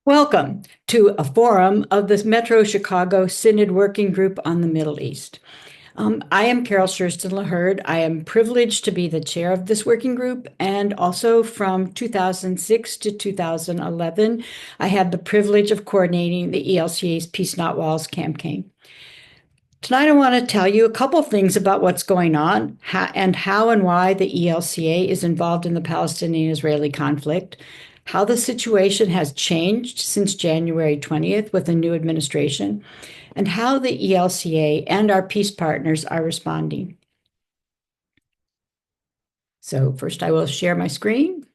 Welcome to a forum of the Metro Chicago Synod Working Group on the Middle East. I am Carol Schurston-LaHerde. I am privileged to be the chair of this working group, and also from 2006 to 2011, I had the privilege of coordinating the ELCA's Peace Not Walls campaign. Tonight, I want to tell you a couple things about what's going on and how and why the ELCA is involved in the Palestinian-Israeli conflict, how the situation has changed since January 20th with the new administration, and how the ELCA and our peace partners are responding. So first, I will share my screen.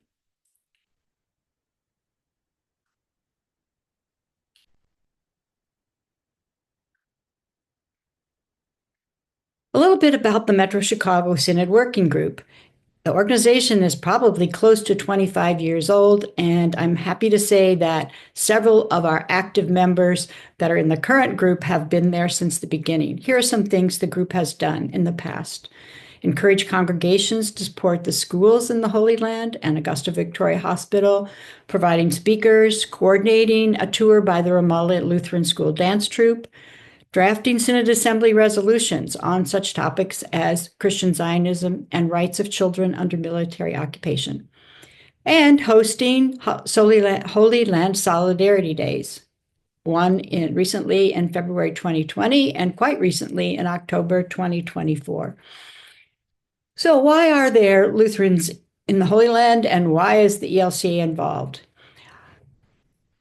A little bit about the Metro Chicago Synod Working Group. The organization is probably close to 25 years old, and I'm happy to say that several of our active members that are in the current group have been there since the beginning. Here are some things the group has done in the past. Encourage congregations to support the schools in the Holy Land and Augusta Victoria Hospital, providing speakers, coordinating a tour by the Ramallah Lutheran School Dance Troupe, drafting Synod Assembly resolutions on such topics as Christian Zionism and rights of children under military occupation, and hosting Holy Land Solidarity Days, one recently in February 2020 and quite recently in October 2024. So why are there Lutherans in the Holy Land, and why is the ELCA involved?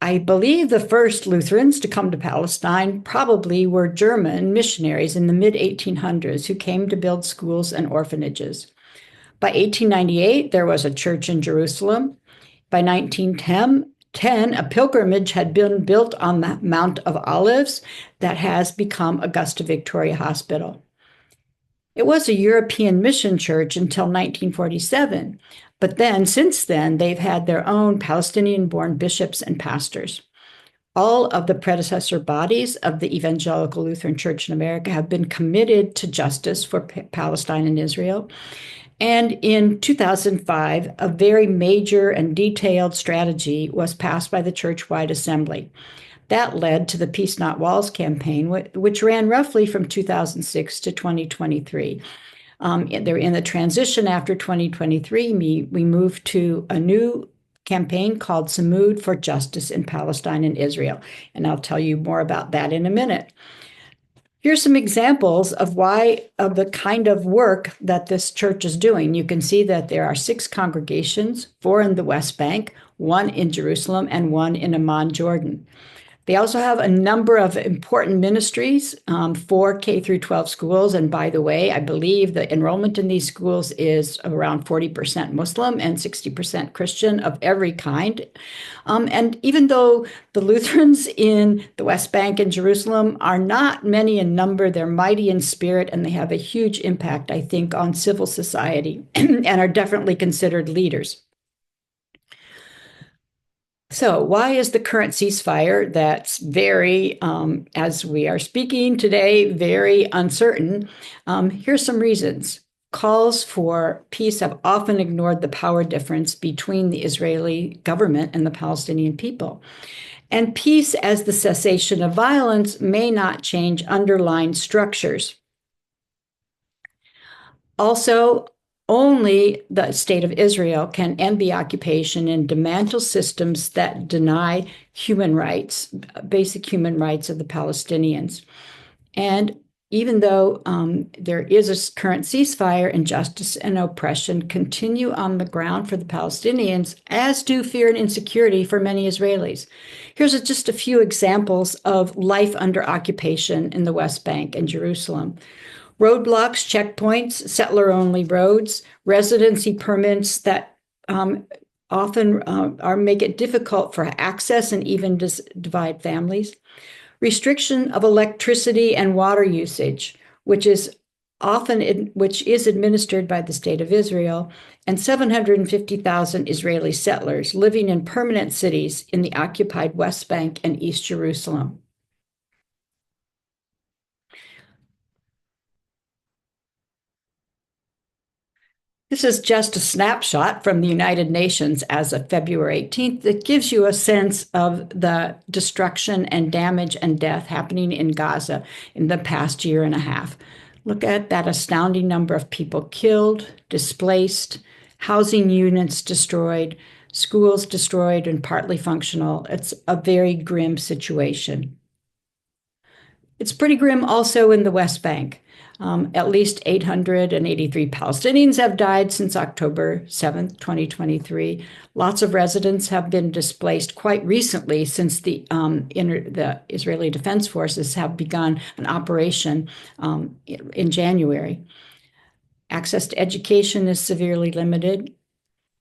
I believe the first Lutherans to come to Palestine probably were German missionaries in the mid-1800s who came to build schools and orphanages. By 1898, there was a church in Jerusalem. By 1910, a pilgrimage had been built on the Mount of Olives that has become Augusta Victoria Hospital. It was a European mission church until 1947. But then, since then, they've had their own Palestinian-born bishops and pastors. All of the predecessor bodies of the Evangelical Lutheran Church in America have been committed to justice for Palestine and Israel. And in 2005, a very major and detailed strategy was passed by the church-wide assembly. That led to the Peace Not Walls campaign, which ran roughly from 2006 to 2023. They're in the transition after 2023. We moved to a new campaign called Synod for Justice in Palestine and Israel, and I'll tell you more about that in a minute. Here's some examples of the kind of work that this church is doing. You can see that there are 6 congregations, 4 in the West Bank, 1 in Jerusalem, and 1 in Amman, Jordan. They also have a number of important ministries for K through 12 schools. And by the way, I believe the enrollment in these schools is around 40% Muslim and 60% Christian of every kind. And even though the Lutherans in the West Bank and Jerusalem are not many in number, they're mighty in spirit, and they have a huge impact, I think, on civil society and are definitely considered leaders. So why is the current ceasefire that's very, as we are speaking today, very uncertain? Here's some reasons. Calls for peace have often ignored the power difference between the Israeli government and the Palestinian people. And peace as the cessation of violence may not change underlying structures. Also, only the state of Israel can end the occupation and dismantle systems that deny human rights, basic human rights of the Palestinians. And even though there is a current ceasefire, injustice and oppression continue on the ground for the Palestinians, as do fear and insecurity for many Israelis. Here's just a few examples of life under occupation in the West Bank and Jerusalem. Roadblocks, checkpoints, settler-only roads, residency permits that often make it difficult for access and even divide families. Restriction of electricity and water usage, which is administered by the State of Israel, and 750,000 Israeli settlers living in permanent cities in the occupied West Bank and East Jerusalem. This is just a snapshot from the United Nations as of February 18th that gives you a sense of the destruction and damage and death happening in Gaza in the past year and a half. Look at that astounding number of people killed, displaced, housing units destroyed, schools destroyed and partly functional. It's a very grim situation. It's pretty grim also in the West Bank. At least 883 Palestinians have died since October 7th, 2023. Lots of residents have been displaced quite recently since the Israeli Defense Forces have begun an operation in January. Access to education is severely limited.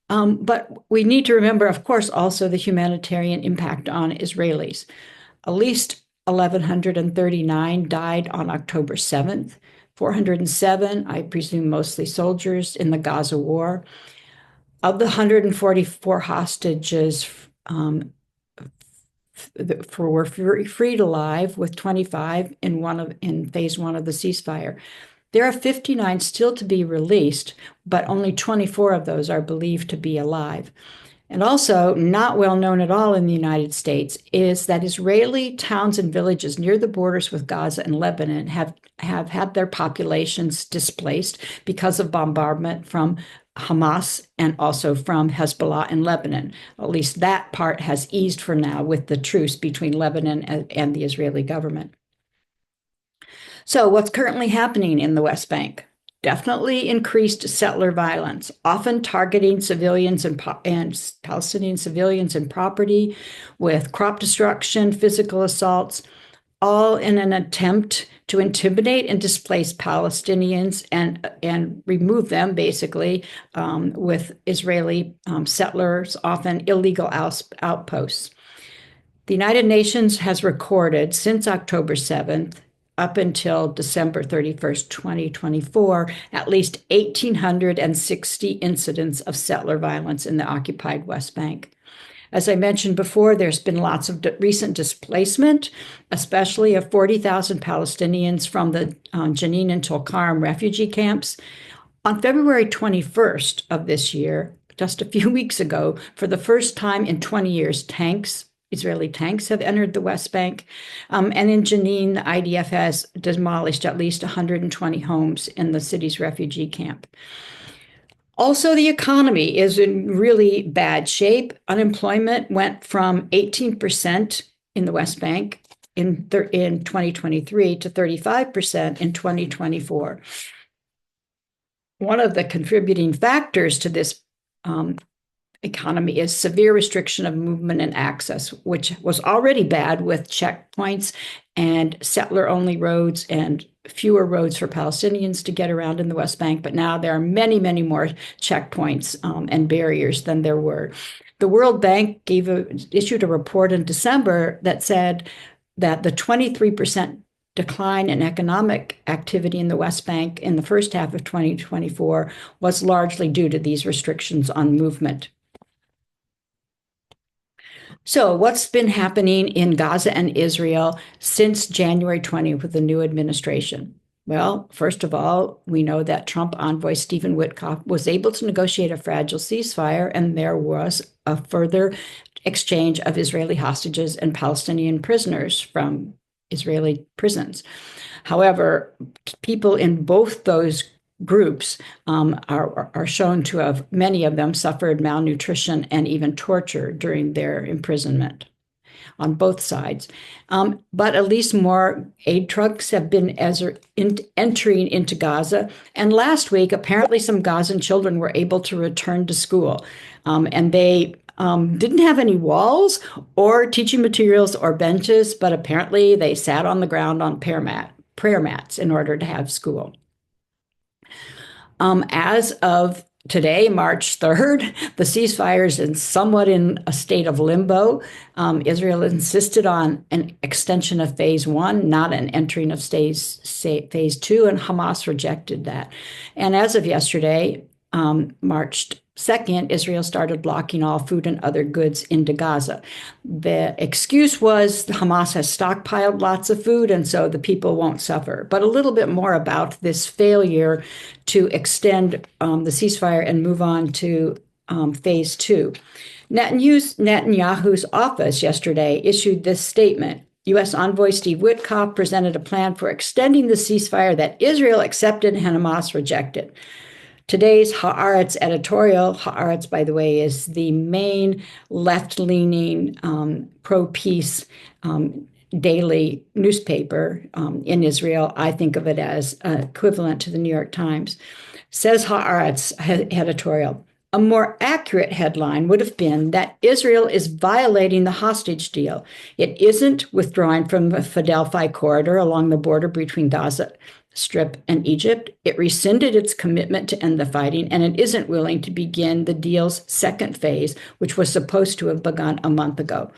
But we need to remember, of course, also the humanitarian impact on Israelis. At least 1,139 died on October 7th. 407, I presume mostly soldiers in the Gaza war. Of the 144 hostages were freed alive, with 25 in phase one of the ceasefire. There are 59 still to be released, but only 24 of those are believed to be alive. And also, not well known at all in the United States is that Israeli towns and villages near the borders with Gaza and Lebanon have had their populations displaced because of bombardment from Hamas and also from Hezbollah in Lebanon. At least that part has eased for now with the truce between Lebanon and the Israeli government. So, what's currently happening in the West Bank? Definitely increased settler violence, often targeting civilians and Palestinian civilians and property, with crop destruction, physical assaults, all in an attempt to intimidate and displace Palestinians and remove them, basically, with Israeli settlers, often illegal outposts. The United Nations has recorded since October 7th up until December 31st, 2024, at least 1,860 incidents of settler violence in the occupied West Bank. As I mentioned before, there's been lots of recent displacement, especially of 40,000 Palestinians from the Jenin and Tulkarm refugee camps. On February 21st of this year, just a few weeks ago, for the first time in 20 years, Israeli tanks have entered the West Bank. And in Jenin, the IDF has demolished at least 120 homes in the city's refugee camp. Also, the economy is in really bad shape. Unemployment went from 18% in the West Bank in 2023 to 35% in 2024. One of the contributing factors to this economy is severe restriction of movement and access, which was already bad with checkpoints and settler-only roads and fewer roads for Palestinians to get around in the West Bank. But now there are many, many more checkpoints and barriers than there were. The World Bank issued a report in December that said that the 23% decline in economic activity in the West Bank in the first half of 2024 was largely due to these restrictions on movement. So, what's been happening in Gaza and Israel since January 20th with the new administration? Well, first of all, we know that Trump envoy Stephen Witkoff was able to negotiate a fragile ceasefire, and there was a further exchange of Israeli hostages and Palestinian prisoners from Israeli prisons. However, people in both those groups are shown to have, many of them suffered malnutrition and even torture during their imprisonment on both sides. But at least more aid trucks have been entering into Gaza. And last week, apparently some Gazan children were able to return to school. And they didn't have any walls or teaching materials or benches, but apparently they sat on the ground on prayer mats in order to have school. As of today, March 3rd, the ceasefire is somewhat in a state of limbo. Israel insisted on an extension of phase one, not an entering of phase two, and Hamas rejected that. And as of yesterday, March Second, Israel started blocking all food and other goods into Gaza. The excuse was Hamas has stockpiled lots of food, and so the people won't suffer. But a little bit more about this failure to extend the ceasefire and move on to phase two. Netanyahu's office yesterday issued this statement. U.S. envoy Steve Witkoff presented a plan for extending the ceasefire that Israel accepted and Hamas rejected. Today's Haaretz editorial, Haaretz, by the way, is the main left-leaning pro-peace daily newspaper in Israel. I think of it as equivalent to the New York Times. Says Haaretz editorial, a more accurate headline would have been that Israel is violating the hostage deal. It isn't withdrawing from the Fidelfi corridor along the border between Gaza Strip and Egypt. It rescinded its commitment to end the fighting, and it isn't willing to begin the deal's second phase, which was supposed to have begun a month ago.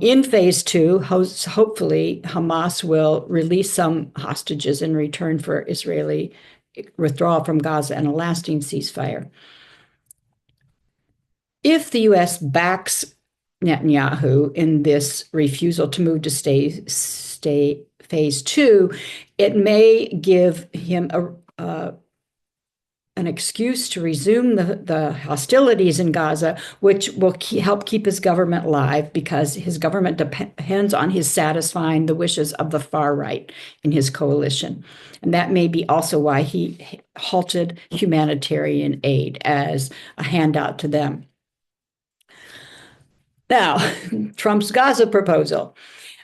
In phase two, hopefully, Hamas will release some hostages in return for Israeli withdrawal from Gaza and a lasting ceasefire. If the U.S. backs Netanyahu in this refusal to move to stay phase two, it may give him an excuse to resume the hostilities in Gaza, which will help keep his government alive because his government depends on his satisfying the wishes of the far right in his coalition. And that may be also why he halted humanitarian aid as a handout to them. Now, Trump's Gaza proposal.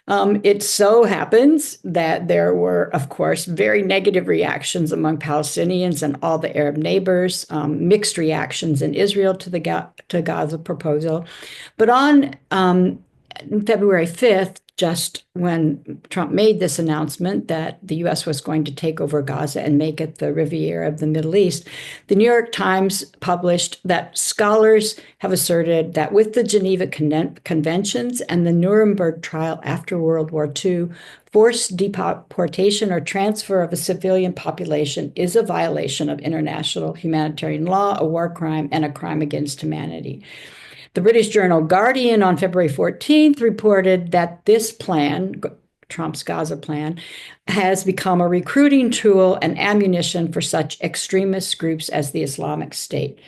It so happens that there were, of course, very negative reactions among Palestinians and all the Arab neighbors, mixed reactions in Israel to the Gaza proposal. But on February 5th, just when Trump made this announcement that the U.S. was going to take over Gaza and make it the Riviera of the Middle East, the New York Times published that scholars have asserted that with the Geneva Conventions and the Nuremberg trial after World War II, forced deportation or transfer of a civilian population is a violation of international humanitarian law, a war crime, and a crime against humanity. The British journal Guardian on February 14th reported that this plan, Trump's Gaza plan, has become a recruiting tool and ammunition for such extremist groups as the Islamic State.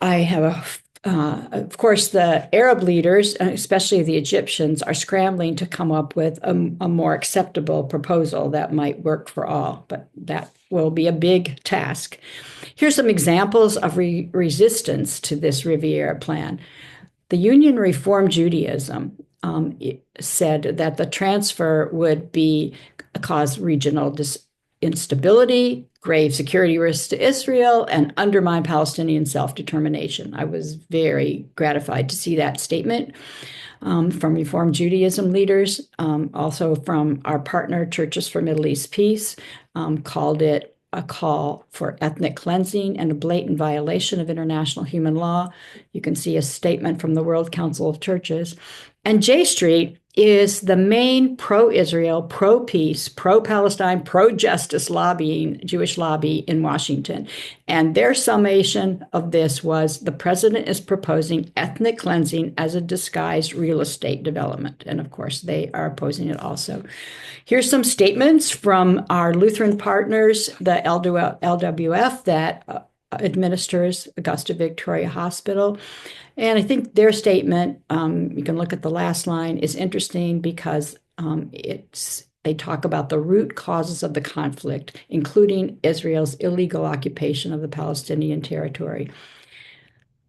Of course, the Arab leaders, especially the Egyptians, are scrambling to come up with a more acceptable proposal that might work for all, but that will be a big task. Here's some examples of resistance to this Riviera plan. The Union Reform Judaism said that the transfer would cause regional instability, grave security risks to Israel, and undermine Palestinian self-determination. I was very gratified to see that statement from Reform Judaism leaders, also from our partner, Churches for Middle East Peace, called it a call for ethnic cleansing and a blatant violation of international human law. You can see a statement from the World Council of Churches. And J Street is the main pro-Israel, pro-peace, pro-Palestine, pro-justice Jewish lobby in Washington. And their summation of this was the president is proposing ethnic cleansing as a disguised real estate development. And of course, they are opposing it also. Here's some statements from our Lutheran partners, the LWF that administers Augusta Victoria Hospital. And I think their statement, you can look at the last line, is interesting because they talk about the root causes of the conflict, including Israel's illegal occupation of the Palestinian territory.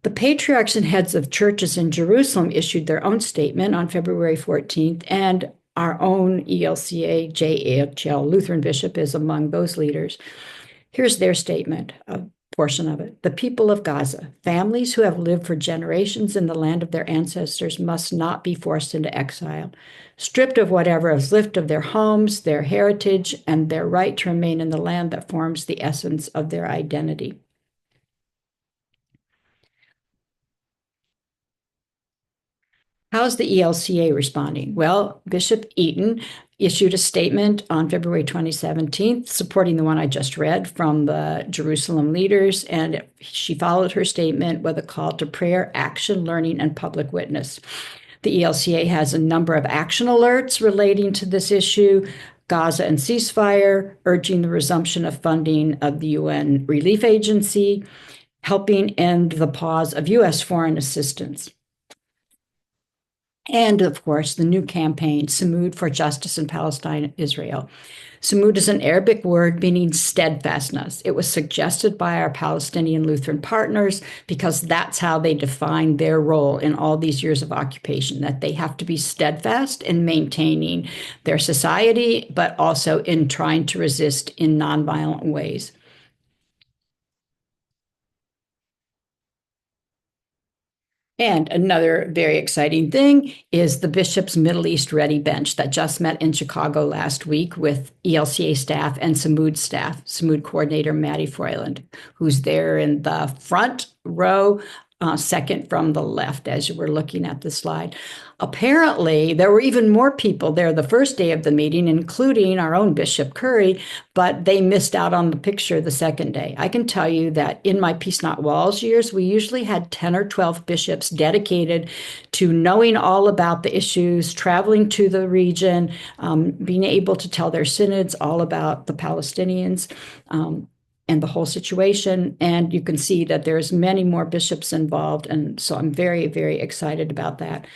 The patriarchs and heads of churches in Jerusalem issued their own statement on February 14th, and our own ELCA JHL Lutheran bishop is among those leaders. Here's their statement, a portion of it. The people of Gaza, families who have lived for generations in the land of their ancestors, must not be forced into exile, stripped of whatever is left of their homes, their heritage, and their right to remain in the land that forms the essence of their identity. How's the ELCA responding? Well, Bishop Eaton issued a statement on February 2017 supporting the one I just read from the Jerusalem leaders, and she followed her statement with a call to prayer, action, learning, and public witness. The ELCA has a number of action alerts relating to this issue: Gaza and ceasefire, urging the resumption of funding of the UN Relief Agency, helping end the pause of U.S. foreign assistance. And of course, the new campaign, Synod for Justice in Palestine and Israel. Synod is an Arabic word meaning steadfastness. It was suggested by our Palestinian Lutheran partners because that's how they define their role in all these years of occupation, that they have to be steadfast in maintaining their society, but also in trying to resist in nonviolent ways. And another very exciting thing is the Bishop's Middle East Ready Bench that just met in Chicago last week with ELCA staff and Synod staff, Synod coordinator Maddie Froyland, who's there in the front row, second from the left as you were looking at the slide. Apparently, there were even more people there the first day of the meeting, including our own Bishop Curry, but they missed out on the picture the second day. I can tell you that in my Peace Not Walls years, we usually had 10 or 12 bishops dedicated to knowing all about the issues, traveling to the region, being able to tell their synods all about the Palestinians. And the whole situation. And you can see that there's many more bishops involved. And so I'm very, very excited about that.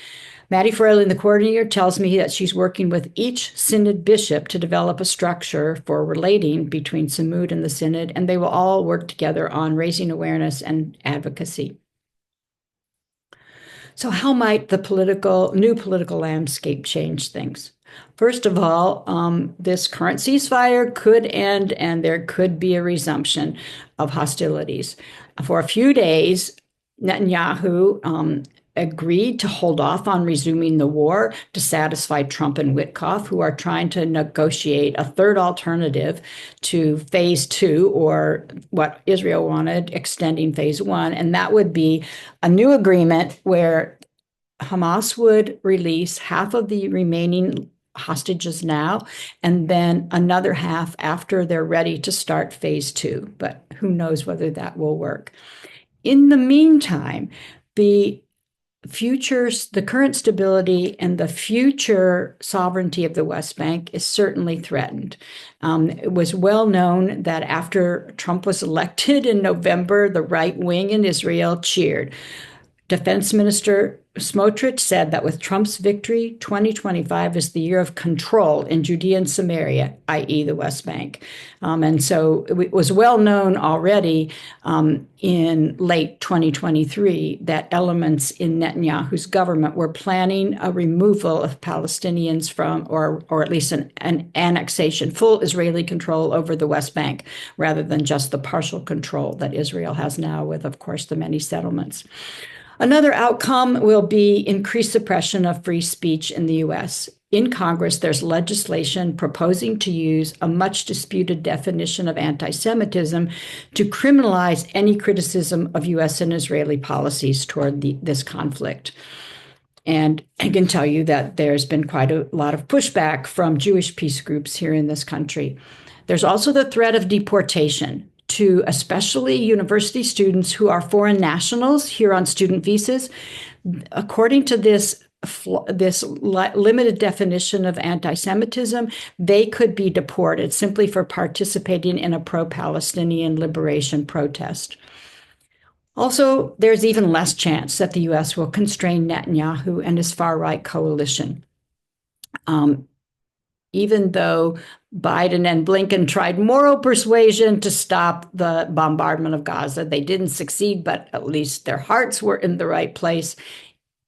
Maddie Froyland, the coordinator, tells me that she's working with each synod bishop to develop a structure for relating between Synod and the synod, and they will all work together on raising awareness and advocacy. So how might the new political landscape change things? First of all, this current ceasefire could end and there could be a resumption of hostilities. For a few days, Netanyahu agreed to hold off on resuming the war to satisfy Trump and Witkoff, who are trying to negotiate a third alternative to phase two, or what Israel wanted, extending phase one. And that would be a new agreement where Hamas would release half of the remaining hostages now, and then another half after they're ready to start phase two. But who knows whether that will work. In the meantime, the current stability and the future sovereignty of the West Bank is certainly threatened. It was well known that after Trump was elected in November, the right wing in Israel cheered. Defense Minister Smotrich said that with Trump's victory, 2025 is the year of control in Judea and Samaria, i.e. the West Bank. And so it was well known already in late 2023 that elements in Netanyahu's government were planning a removal of Palestinians from, or at least an annexation, full Israeli control over the West Bank, rather than just the partial control that Israel has now with, of course, the many settlements. Another outcome will be increased suppression of free speech in the U.S. In Congress, there's legislation proposing to use a much disputed definition of anti-Semitism to criminalize any criticism of U.S. and Israeli policies toward this conflict. And I can tell you that there's been quite a lot of pushback from Jewish peace groups here in this country. There's also the threat of deportation to especially university students who are foreign nationals here on student visas. According to this limited definition of anti-Semitism, they could be deported simply for participating in a pro-Palestinian liberation protest. Also, there's even less chance that the U.S. will constrain Netanyahu and his far-right coalition. Even though Biden and Blinken tried moral persuasion to stop the bombardment of Gaza, they didn't succeed, but at least their hearts were in the right place.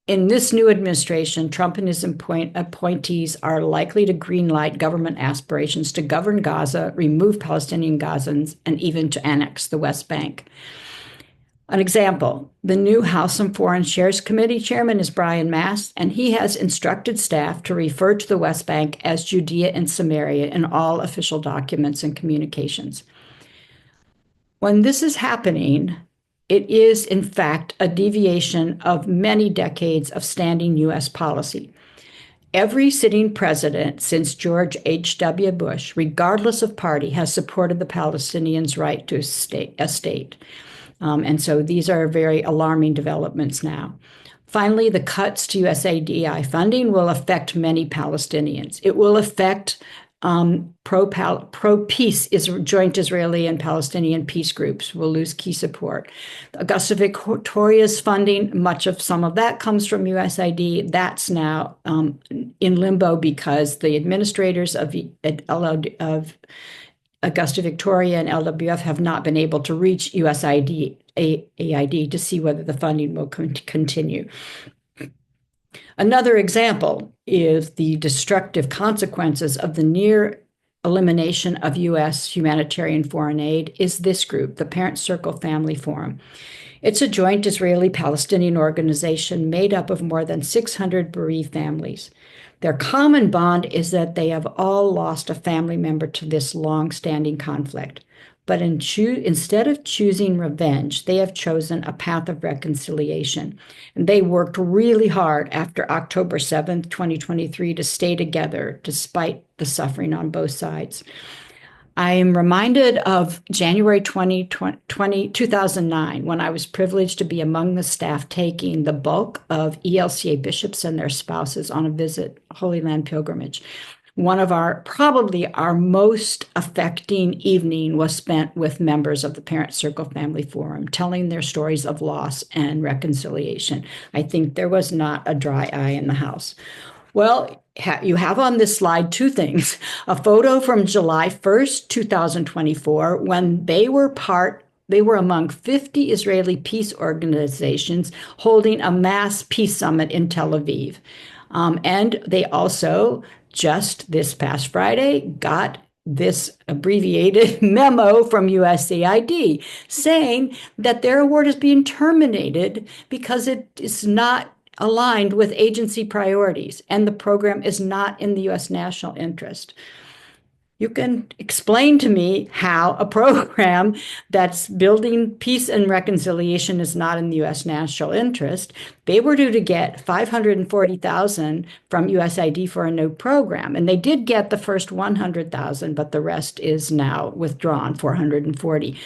In this new administration, Trump and his appointees are likely to greenlight government aspirations to govern Gaza, remove Palestinian Gazans, and even to annex the West Bank. An example, the new House and Foreign Shares Committee chairman is Brian Mast, and he has instructed staff to refer to the West Bank as Judea and Samaria in all official documents and communications. When this is happening, it is, in fact, a deviation of many decades of standing U.S. policy. Every sitting president since George H.W. Bush, regardless of party, has supported the Palestinians' right to a state. And so these are very alarming developments now. Finally, the cuts to USAID funding will affect many Palestinians. It will affect pro-peace joint Israeli and Palestinian peace groups will lose key support. Augusta Victoria's funding, much of some of that comes from USAID. That's now in limbo because the administrators of Augusta Victoria and LWF have not been able to reach USAID to see whether the funding will continue. Another example is the destructive consequences of the near elimination of U.S. humanitarian foreign aid is this group, the Parent Circle Family Forum. It's a joint Israeli-Palestinian organization made up of more than 600 bereaved families. Their common bond is that they have all lost a family member to this long-standing conflict. But instead of choosing revenge, they have chosen a path of reconciliation. And they worked really hard after October 7th, 2023, to stay together despite the suffering on both sides. I am reminded of January 2009, when I was privileged to be among the staff taking the bulk of ELCA bishops and their spouses on a visit, Holy Land pilgrimage. One of probably our most affecting evening was spent with members of the Parent Circle Family Forum, telling their stories of loss and reconciliation. I think there was not a dry eye in the house. Well, you have on this slide two things. A photo from July 1st, 2024, when they were among 50 Israeli peace organizations holding a mass peace summit in Tel Aviv. And they also, just this past Friday, got this abbreviated memo from USAID saying that their award is being terminated because it is not aligned with agency priorities and the program is not in the U.S. national interest. You can explain to me how a program that's building peace and reconciliation is not in the U.S. national interest. They were due to get $540,000 from USAID for a new program, and they did get the first $100,000, but the rest is now withdrawn, $440,000.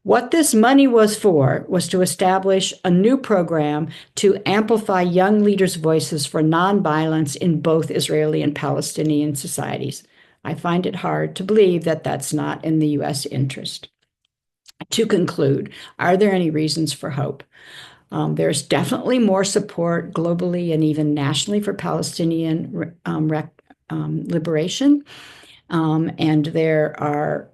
What this money was for was to establish a new program to amplify young leaders' voices for nonviolence in both Israeli and Palestinian societies. I find it hard to believe that that's not in the U.S. interest. To conclude, are there any reasons for hope? There's definitely more support globally and even nationally for Palestinian liberation. And there are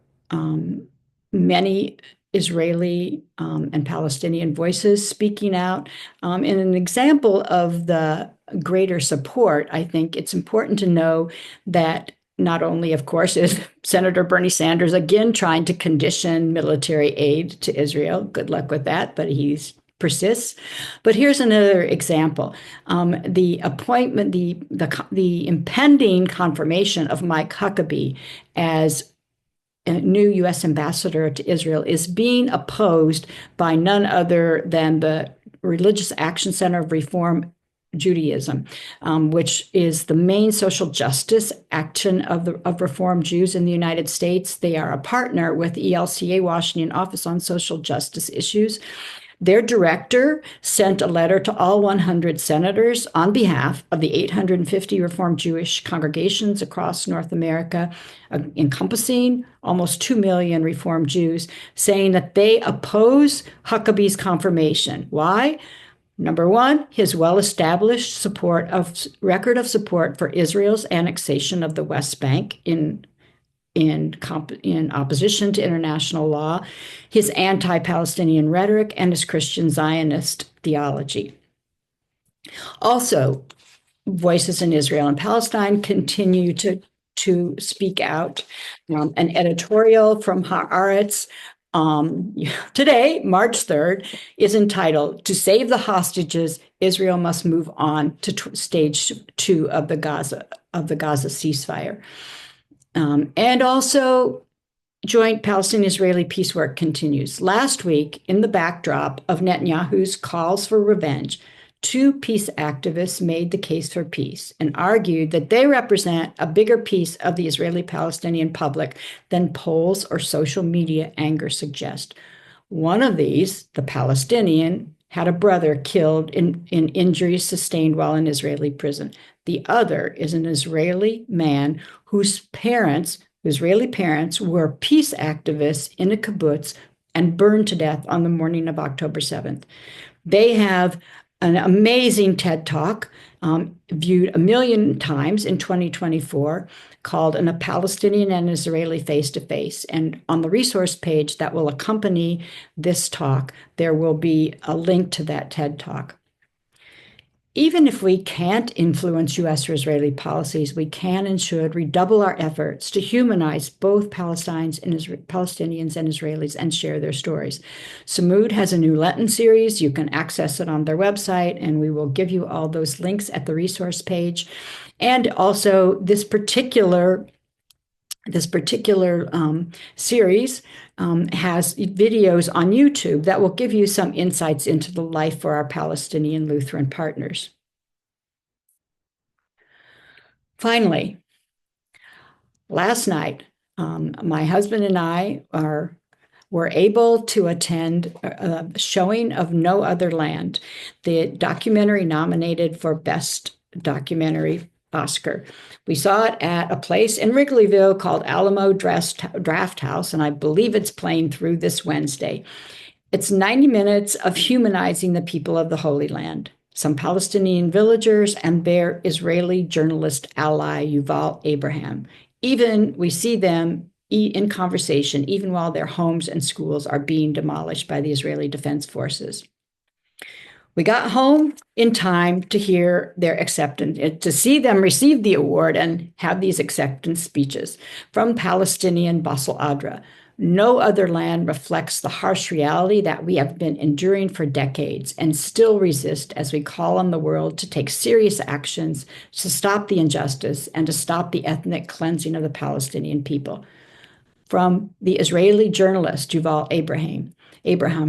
many Israeli and Palestinian voices speaking out. In an example of the greater support, I think it's important to know that not only, of course, is Senator Bernie Sanders again trying to condition military aid to Israel. Good luck with that, but he persists. But here's another example. The appointment, the impending confirmation of Mike Huckabee as a new U.S. ambassador to Israel is being opposed by none other than the Religious Action Center of Reform Judaism, which is the main social justice action of Reform Jews in the United States. They are a partner with the ELCA Washington Office on Social Justice Issues. Their director sent a letter to all 100 senators on behalf of the 850 Reform Jewish congregations across North America, encompassing almost 2 million Reform Jews, saying that they oppose Huckabee's confirmation. Why? Number one, his well-established record of support for Israel's annexation of the West Bank in opposition to international law, his anti-Palestinian rhetoric, and his Christian Zionist theology. Also, voices in Israel and Palestine continue to speak out. An editorial from Haaretz today, March 3rd, is entitled, "To Save the Hostages, Israel Must Move On to Stage 2 of the Gaza ceasefire." And also, joint Palestinian-Israeli peace work continues. Last week, in the backdrop of Netanyahu's calls for revenge, two peace activists made the case for peace and argued that they represent a bigger piece of the Israeli-Palestinian public than polls or social media anger suggest. One of these, the Palestinian, had a brother killed in injuries sustained while in Israeli prison. The other is an Israeli man whose Israeli parents, were peace activists in a kibbutz and burned to death on the morning of October 7th. They have an amazing TED Talk, viewed 1 million times in 2024, called A Palestinian and Israeli Face to Face. And on the resource page that will accompany this talk, there will be a link to that TED Talk. Even if we can't influence U.S. or Israeli policies, we can and should redouble our efforts to humanize both Palestinians and Israelis and share their stories. Synod has a new Lenten series. You can access it on their website, and we will give you all those links at the resource page. And also, this particular series has videos on YouTube that will give you some insights into the life for our Palestinian Lutheran partners. Finally, last night, my husband and I were able to attend a showing of No Other Land, the documentary nominated for Best Documentary Oscar. We saw it at a place in Wrigleyville called Alamo Draft House, and I believe it's playing through this Wednesday. It's 90 minutes of humanizing the people of the Holy Land, some Palestinian villagers and their Israeli journalist ally, Yuval Abraham. Even we see them in conversation, even while their homes and schools are being demolished by the Israeli Defense Forces. We got home in time to hear their acceptance, to see them receive the award and have these acceptance speeches from Palestinian Basel Adra. No Other Land reflects the harsh reality that we have been enduring for decades and still resist as we call on the world to take serious actions to stop the injustice and to stop the ethnic cleansing of the Palestinian people. From the Israeli journalist Yuval Abraham,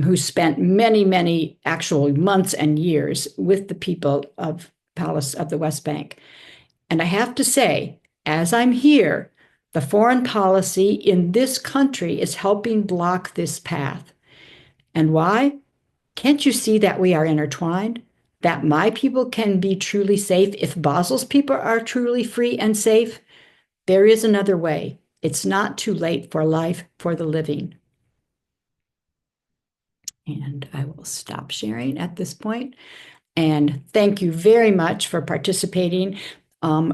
who spent many actual months and years with the people of the West Bank. And I have to say, as I'm here, the foreign policy in this country is helping block this path. And why? Can't you see that we are intertwined? That my people can be truly safe if Basel's people are truly free and safe? There is another way. It's not too late for life for the living. And I will stop sharing at this point. And thank you very much for participating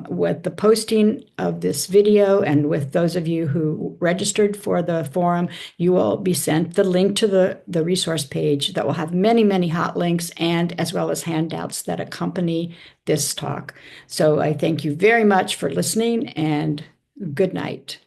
with the posting of this video, and with those of you who registered for the forum. You will be sent the link to the resource page that will have many hot links, and as well as handouts that accompany this talk. So I thank you very much for listening, and good night.